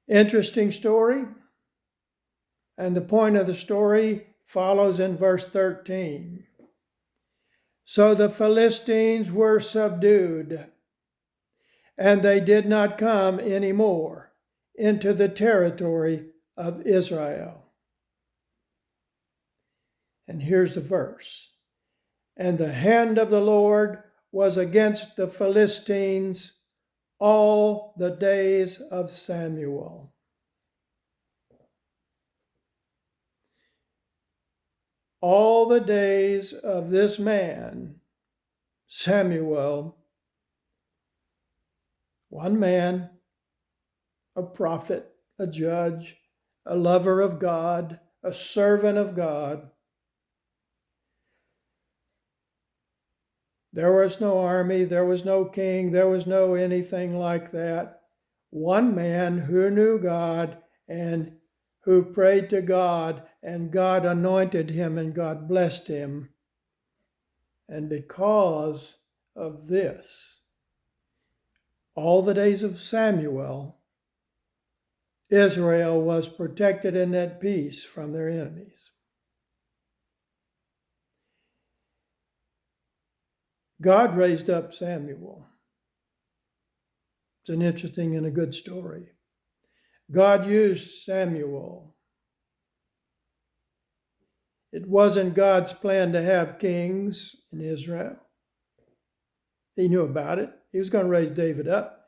Interesting story. And the point of the story follows in verse 13. So the Philistines were subdued, and they did not come any more into the territory of Israel. And here's the verse. And the hand of the Lord was against the Philistines all the days of Samuel. All the days of this man, Samuel, one man, a prophet, a judge, a lover of God, a servant of God. There was no army, there was no king, there was no anything like that. One man who knew God and who prayed to God, and God anointed him and God blessed him. And because of this, all the days of Samuel, Israel was protected and at peace from their enemies. God raised up Samuel. It's an interesting and a good story. God used Samuel. It wasn't God's plan to have kings in Israel. He knew about it. He was going to raise David up.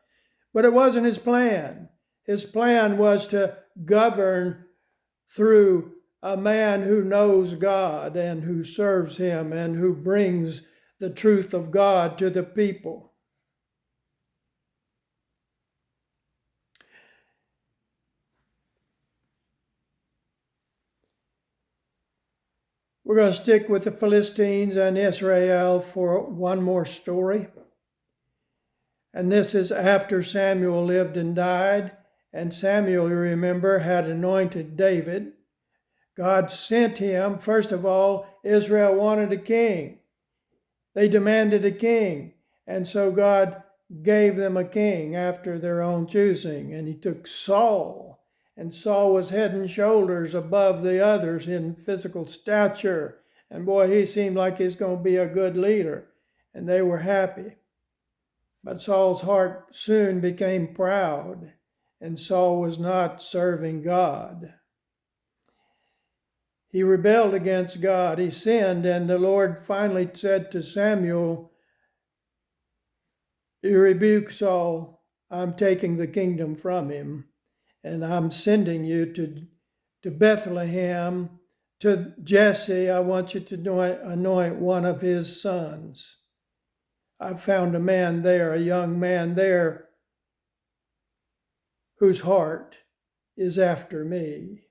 But it wasn't his plan. His plan was to govern through a man who knows God and who serves him and who brings the truth of God to the people. We're going to stick with the Philistines and Israel for one more story. And this is after Samuel lived and died. And Samuel, you remember, had anointed David. God sent him. First of all, Israel wanted a king. They demanded a king. And so God gave them a king after their own choosing. And he took Saul. And Saul was head and shoulders above the others in physical stature. And boy, he seemed like he's going to be a good leader. And they were happy. But Saul's heart soon became proud. And Saul was not serving God. He rebelled against God. He sinned. And the Lord finally said to Samuel, "You rebuke Saul. I'm taking the kingdom from him. And I'm sending you to Bethlehem, to Jesse. I want you to anoint one of his sons. I've found a man there, a young man there, whose heart is after me,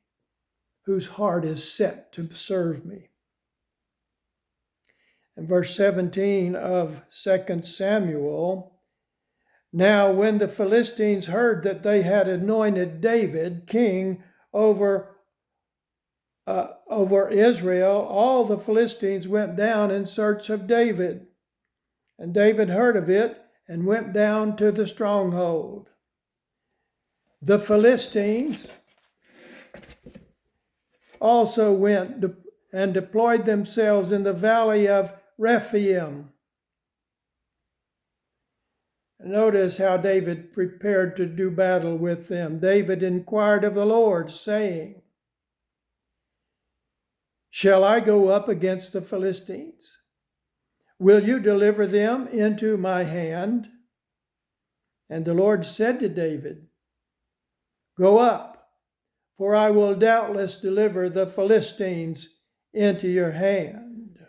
whose heart is set to serve me." In verse 17 of 2 Samuel, now when the Philistines heard that they had anointed David king over Israel, all the Philistines went down in search of David. And David heard of it and went down to the stronghold. The Philistines also went and deployed themselves in the valley of Rephaim. Notice how David prepared to do battle with them. David inquired of the Lord, saying, "Shall I go up against the Philistines? Will you deliver them into my hand?" And the Lord said to David, "Go up, for I will doubtless deliver the Philistines into your hand."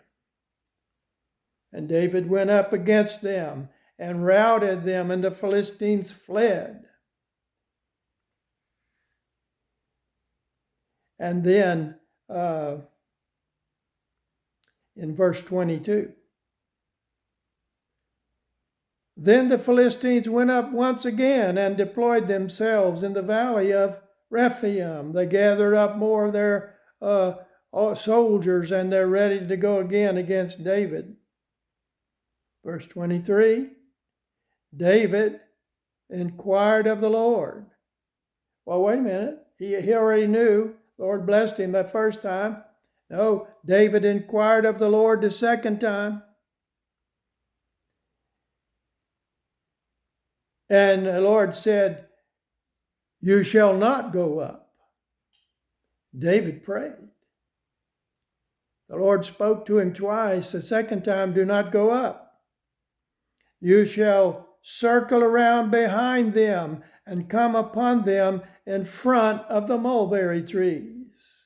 And David went up against them and routed them, and the Philistines fled. And then in verse 22, then the Philistines went up once again and deployed themselves in the valley of Rephaim. They gathered up more of their soldiers, and they're ready to go again against David. Verse 23, David inquired of the Lord, Well, wait a minute. He already knew. The Lord blessed him the first time. No, David inquired of the Lord the second time. And the Lord said, you shall not go up. David prayed. The Lord spoke to him twice. The second time, do not go up. You shall circle around behind them and come upon them in front of the mulberry trees.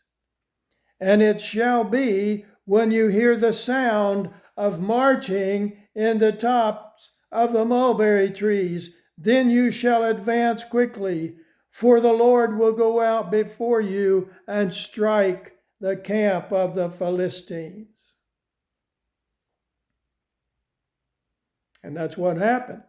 And it shall be when you hear the sound of marching in the tops of the mulberry trees, then you shall advance quickly, for the Lord will go out before you and strike the camp of the Philistines. And that's what happened.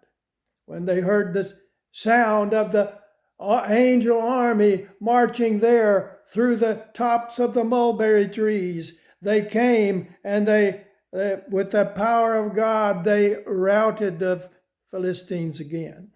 When they heard the sound of the angel army marching there through the tops of the mulberry trees, they came and they with the power of God, they routed the Philistines again.